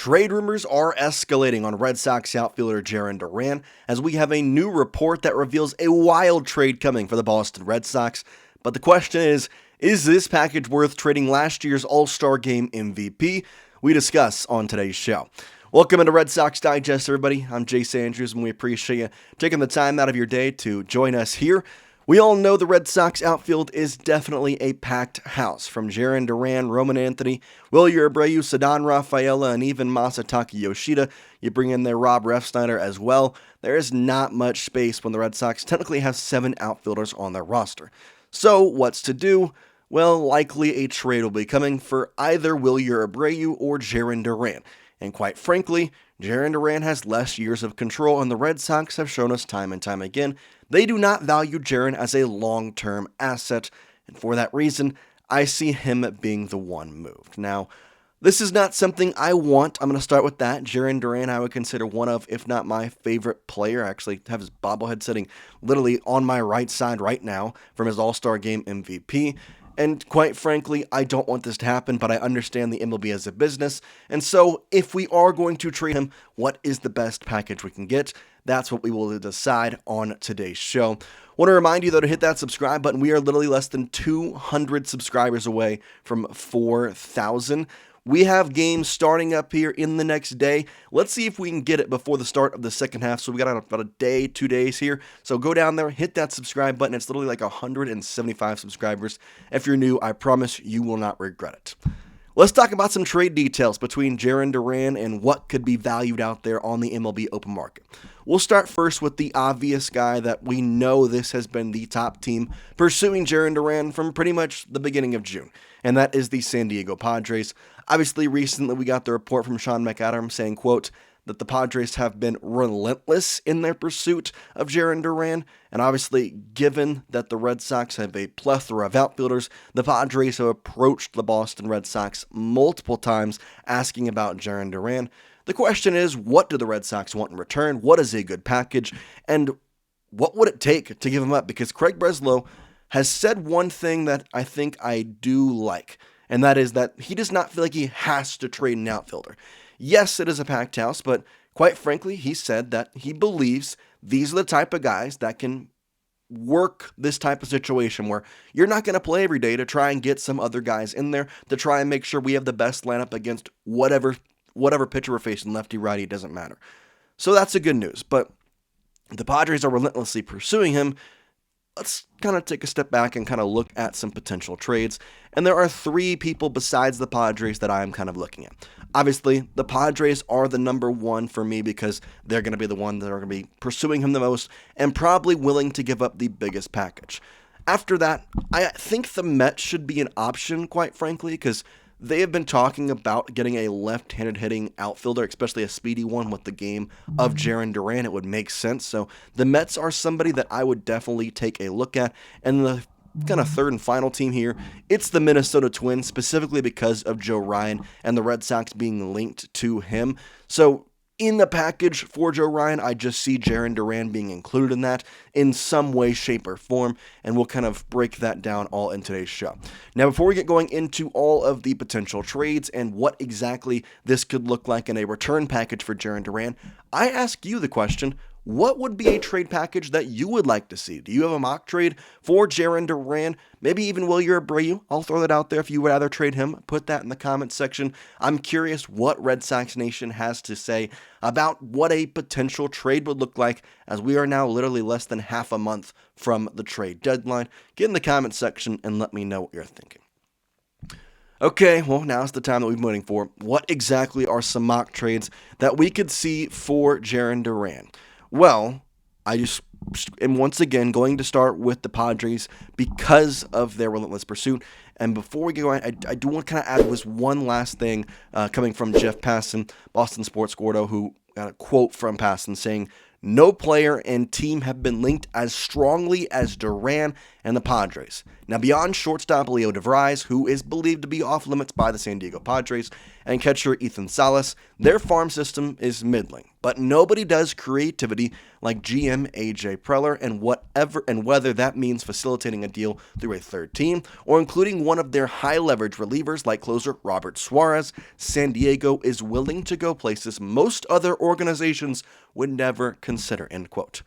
Trade rumors are escalating on Red Sox outfielder Jarren Duran as we have a new report that reveals a wild trade coming for the Boston Red Sox. But the question is this package worth trading last year's All-Star Game MVP? We discuss on today's show. Welcome into Red Sox Digest, everybody. I'm Jace Andrews, and we appreciate you taking the time out of your day to join us here. We all know the Red Sox outfield is definitely a packed house. From Jarren Duran, Roman Anthony, Wilyer Abreu, Ceddanne Rafaela, and even Masataka Yoshida. You bring in there Rob Refsnyder as well. There is not much space when the Red Sox technically have 7 outfielders on their roster. So what's to do? Well, likely a trade will be coming for either Wilyer Abreu or Jarren Duran. And quite frankly, Jarren Duran has less years of control, and the Red Sox have shown us time and time again they do not value Jarren as a long-term asset, and for that reason, I see him being the one moved. Now, this is not something I want. I'm going to start with that. Jarren Duran I would consider one of, if not my favorite player. I actually have his bobblehead sitting literally on my right side right now from his All-Star Game MVP. And quite frankly, I don't want this to happen, but I understand the MLB as a business. And so if we are going to trade him, what is the best package we can get? That's what we will decide on today's show. I want to remind you, though, to hit that subscribe button. We are literally less than 200 subscribers away from 4,000. We have games starting up here in the next day. Let's see if we can get it before the start of the second half. So we got about a day, 2 days here. So go down there, hit that subscribe button. It's literally like 175 subscribers. If you're new, I promise you will not regret it. Let's talk about some trade details between Jarren Duran and what could be valued out there on the MLB open market. We'll start first with the obvious guy that we know this has been the top team pursuing Jarren Duran from pretty much the beginning of June, and that is the San Diego Padres. Obviously, recently we got the report from Sean McAdams saying, quote, that the Padres have been relentless in their pursuit of Jarren Duran, and obviously, given that the Red Sox have a plethora of outfielders, the Padres have approached the Boston Red Sox multiple times asking about Jarren Duran. The question is, what do the Red Sox want in return? What is a good package? And what would it take to give him up? Because Craig Breslow has said one thing that I think I do like, and that is that he does not feel like he has to trade an outfielder. Yes, it is a packed house, but quite frankly, he said that he believes these are the type of guys that can work this type of situation where you're not going to play every day to try and get some other guys in there to try and make sure we have the best lineup against whatever pitcher we're facing, lefty, righty, it doesn't matter. So that's the good news, but the Padres are relentlessly pursuing him. Let's kind of take a step back and kind of look at some potential trades. And there are 3 people besides the Padres that I'm kind of looking at. Obviously, the Padres are the number one for me because they're going to be the one that are going to be pursuing him the most and probably willing to give up the biggest package. After that, I think the Mets should be an option, quite frankly, because they have been talking about getting a left-handed hitting outfielder, especially a speedy one with the game of Jarren Duran. It would make sense. So the Mets are somebody that I would definitely take a look at. And the kind of third and final team here, it's the Minnesota Twins, specifically because of Joe Ryan and the Red Sox being linked to him. So in the package for Joe Ryan, I just see Jarren Duran being included in that in some way, shape, or form, and we'll kind of break that down all in today's show. Now, before we get going into all of the potential trades and what exactly this could look like in a return package for Jarren Duran, I ask you the question, what would be a trade package that you would like to see? Do you have a mock trade for Jarren Duran? Maybe even Wilyer Abreu? I'll throw that out there. If you would rather trade him, put that in the comments section. I'm curious what Red Sox Nation has to say about what a potential trade would look like, as we are now literally less than half a month from the trade deadline. Get in the comments section and let me know what you're thinking. Okay, well, now's the time that we've been waiting for. What exactly are some mock trades that we could see for Jarren Duran? Well, I just am once again going to start with the Padres because of their relentless pursuit. And before we get going, I do want to kind of add this one last thing coming from Jeff Passan, Boston Sports Gordo, who got a quote from Passan saying, "No player and team have been linked as strongly as Duran and the Padres. Now, beyond shortstop Leo DeVries, who is believed to be off limits by the San Diego Padres, and catcher Ethan Salas, their farm system is middling. But nobody does creativity like GM AJ Preller, and whether that means facilitating a deal through a third team or including one of their high leverage relievers like closer Robert Suarez, San Diego is willing to go places most other organizations would never consider, end quote.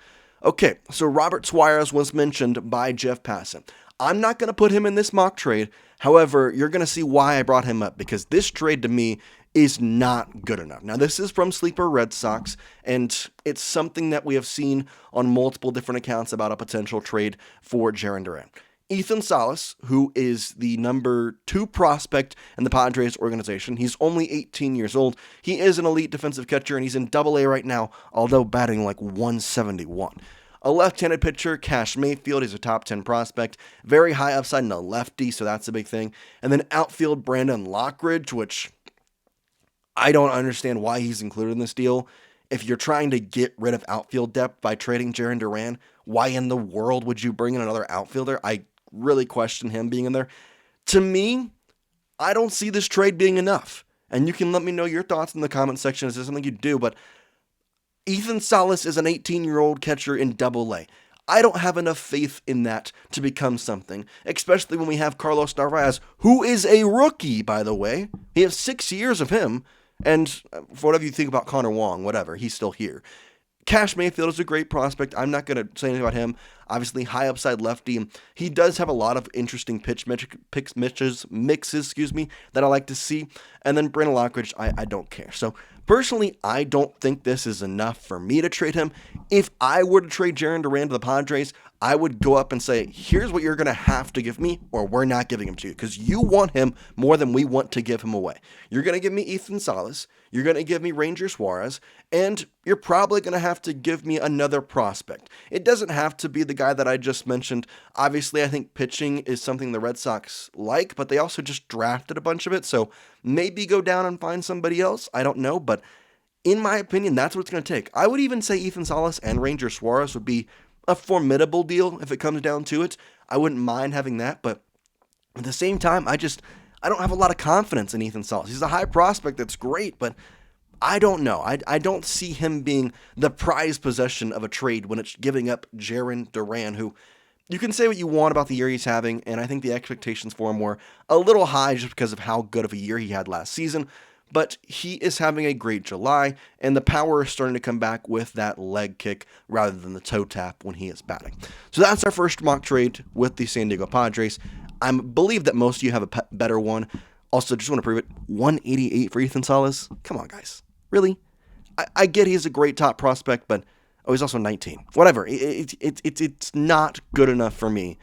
Okay, so Robert Suarez was mentioned by Jeff Passan. I'm not going to put him in this mock trade. However, you're going to see why I brought him up, because this trade to me is not good enough. Now, this is from Sleeper Red Sox, and it's something that we have seen on multiple different accounts about a potential trade for Jarren Duran. Ethan Salas, who is the number 2 prospect in the Padres organization, he's only 18 years old. He is an elite defensive catcher, and he's in Double-A right now, although batting like 171. A left-handed pitcher, Cash Mayfield, is a top 10 prospect. Very high upside in a lefty, so that's a big thing. And then outfield, Brandon Lockridge, which I don't understand why he's included in this deal. If you're trying to get rid of outfield depth by trading Jarren Duran, why in the world would you bring in another outfielder? I really question him being in there. To me, I don't see this trade being enough. And you can let me know your thoughts in the comment section. Is this something you do? But Ethan Salas is an 18-year-old catcher in Double-A. I don't have enough faith in that to become something, especially when we have Carlos Narvaez, who is a rookie, by the way. He has 6 years of him, and for whatever you think about Connor Wong, whatever, he's still here. Cash Mayfield is a great prospect. I'm not going to say anything about him. Obviously, high upside lefty. He does have a lot of interesting mixes, that I like to see. And then Brandon Lockridge, I don't care. So, personally, I don't think this is enough for me to trade him. If I were to trade Jarren Duran to the Padres, I would go up and say, here's what you're going to have to give me, or we're not giving him to you, because you want him more than we want to give him away. You're going to give me Ethan Salas, you're going to give me Ranger Suarez, and you're probably going to have to give me another prospect. It doesn't have to be the guy that I just mentioned. Obviously, I think pitching is something the Red Sox like, but they also just drafted a bunch of it, so maybe go down and find somebody else. I don't know, but in my opinion, that's what it's going to take. I would even say Ethan Salas and Ranger Suarez would be a formidable deal if it comes down to it. I wouldn't mind having that, but at the same time, I don't have a lot of confidence in Ethan Salas. He's a high prospect, that's great, but I don't know. I don't see him being the prized possession of a trade when it's giving up Jarren Duran, who you can say what you want about the year he's having, and I think the expectations for him were a little high just because of how good of a year he had last season. But he is having a great July, and the power is starting to come back with that leg kick rather than the toe tap when he is batting. So that's our first mock trade with the San Diego Padres. I believe that most of you have a better one. Also, just want to prove it, 188 for Ethan Salas? Come on, guys. Really? I get he's a great top prospect, but he's also 19. Whatever. It's not good enough for me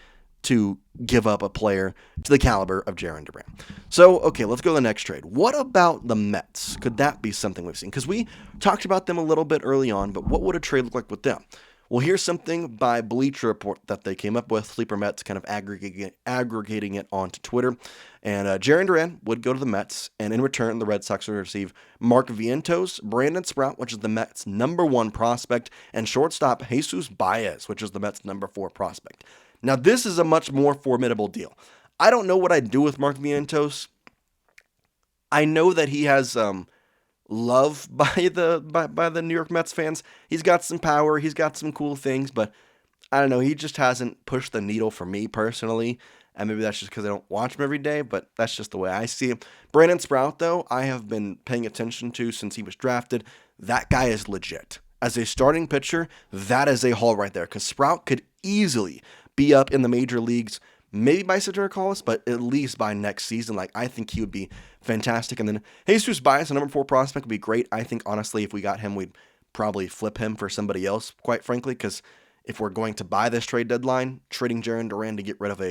to give up a player to the caliber of Jarren Duran. So, okay, let's go to the next trade. What about the Mets? Could that be something we've seen? Because we talked about them a little bit early on, but what would a trade look like with them? Well, here's something by Bleacher Report that they came up with. Sleeper Mets kind of aggregating it onto Twitter. And Jarren Duran would go to the Mets, and in return, the Red Sox would receive Mark Vientos, Brandon Sprout, which is the Mets' number 1 prospect, and shortstop Jesus Baez, which is the Mets' number 4 prospect. Now, this is a much more formidable deal. I don't know what I'd do with Mark Vientos. I know that he has love by the New York Mets fans. He's got some power. He's got some cool things, but I don't know. He just hasn't pushed the needle for me personally. And maybe that's just because I don't watch him every day, but that's just the way I see him. Brandon Sprout, though, I have been paying attention to since he was drafted. That guy is legit. As a starting pitcher, that is a haul right there, because Sprout could easily be up in the major leagues, maybe by September calls, but at least by next season. Like, I think he would be fantastic. And then Jesus Baez, the number 4 prospect, would be great. I think, honestly, if we got him, we'd probably flip him for somebody else, quite frankly, because if we're going to buy this trade deadline, trading Jarren Duran to get rid of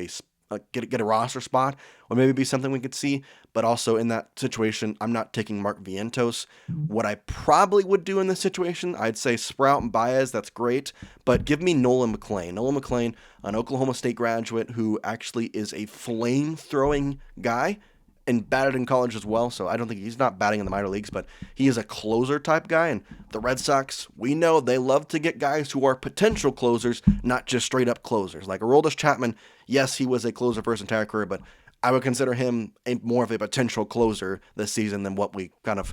get a roster spot would maybe be something we could see. But also in that situation, I'm not taking Mark Vientos. What I probably would do in this situation, I'd say Sprout and Baez, that's great, but give me Nolan McLean. Nolan McLean, an Oklahoma State graduate who actually is a flame-throwing guy. and batted in college as well, so I don't think he's not batting in the minor leagues, but he is a closer type guy, and the Red Sox, we know they love to get guys who are potential closers, not just straight up closers. Like Aroldis Chapman, yes, he was a closer for his entire career, but I would consider him more of a potential closer this season than what we kind of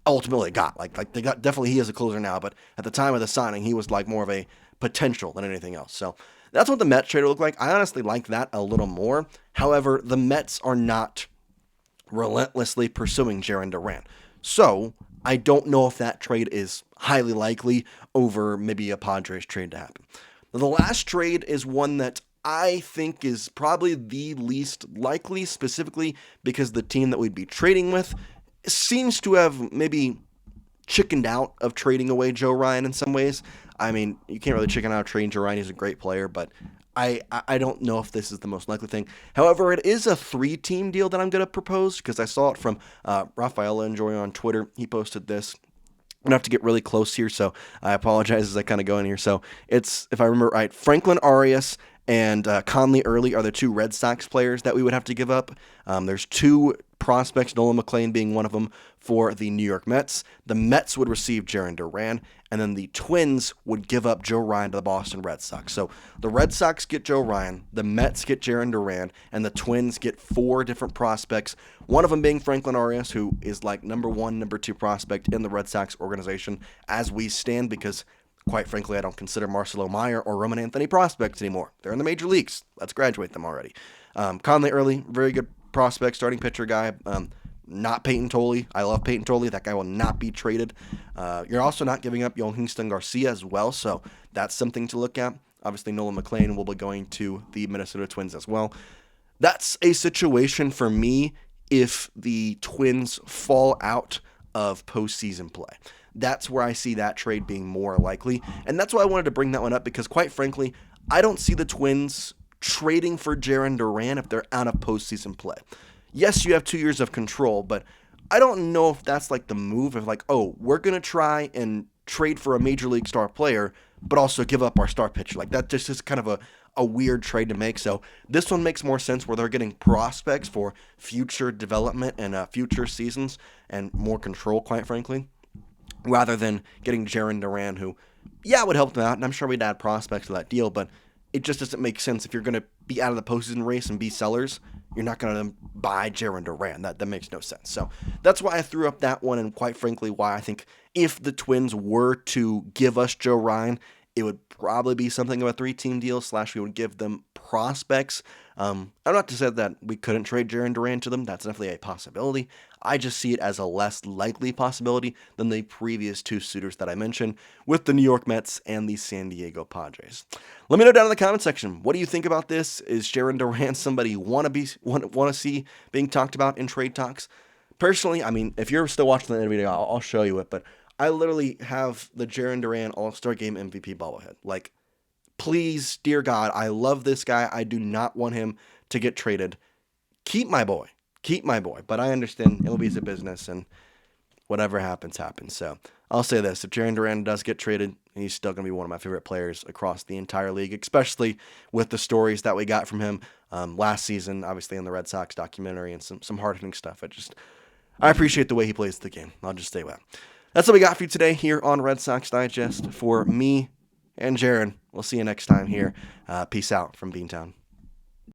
ultimately got. Like they got, definitely he is a closer now, but at the time of the signing, he was like more of a potential than anything else. So that's what the Mets trade will look like. I honestly like that a little more. However, the Mets are not relentlessly pursuing Jarren Duran. So I don't know if that trade is highly likely over maybe a Padres trade to happen. The last trade is one that I think is probably the least likely, specifically because the team that we'd be trading with seems to have maybe chickened out of trading away Joe Ryan in some ways. I mean, you can't really chicken out of trading Joe Ryan. He's a great player, but I don't know if this is the most likely thing. However, it is a 3-team deal that I'm going to propose because I saw it from Rafael Devers on Twitter. He posted this. I'm going to have to get really close here, so I apologize as I kind of go in here. So it's, if I remember right, Franklin Arias and Conley Early are the 2 Red Sox players that we would have to give up. There's 2 prospects, Nolan McLean being one of them, for the New York Mets. The Mets would receive Jarren Duran, and then the Twins would give up Joe Ryan to the Boston Red Sox. So the Red Sox get Joe Ryan, the Mets get Jarren Duran, and the Twins get 4 different prospects, one of them being Franklin Arias, who is like number 1, number 2 prospect in the Red Sox organization as we stand, because quite frankly, I don't consider Marcelo Meyer or Roman Anthony prospects anymore. They're in the major leagues. Let's graduate them already. Conley Early, very good prospect, starting pitcher guy. Not Peyton Tolley. I love Peyton Tolley. That guy will not be traded. You're also not giving up Yohansson Garcia as well, so that's something to look at. Obviously, Nolan McLean will be going to the Minnesota Twins as well. That's a situation for me if the Twins fall out of postseason play. That's where I see that trade being more likely, and that's why I wanted to bring that one up, because quite frankly, I don't see the Twins trading for Jarren Duran if they're out of postseason play. Yes, you have 2 years of control, but I don't know if that's like the move of like, oh, we're going to try and trade for a major league star player, but also give up our star pitcher. Like that just is kind of a weird trade to make. So this one makes more sense where they're getting prospects for future development and future seasons and more control, quite frankly, rather than getting Jarren Duran, who, yeah, would help them out, and I'm sure we'd add prospects to that deal, but it just doesn't make sense. If you're going to be out of the postseason race and be sellers, you're not going to buy Jarren Duran. That makes no sense. So that's why I threw up that one, and quite frankly, why I think if the Twins were to give us Joe Ryan, it would probably be something of a 3-team deal, / we would give them prospects. I'm not to say that we couldn't trade Jarren Duran to them. That's definitely a possibility. I just see it as a less likely possibility than the previous 2 suitors that I mentioned with the New York Mets and the San Diego Padres. Let me know down in the comment section. What do you think about this? Is Jarren Duran somebody you want to see being talked about in trade talks? Personally, I mean, if you're still watching the video, I'll show you it, but I literally have the Jarren Duran All-Star Game MVP bobblehead. Like, please, dear God, I love this guy. I do not want him to get traded. Keep my boy. But I understand MLB is a business, and whatever happens, happens. So I'll say this. If Jarren Duran does get traded, he's still going to be one of my favorite players across the entire league, especially with the stories that we got from him last season, obviously in the Red Sox documentary and some hard-hitting stuff. I appreciate the way he plays the game. I'll just say that. That's what we got for you today here on Red Sox Digest. For me and Jarren, we'll see you next time here. Peace out from Beantown.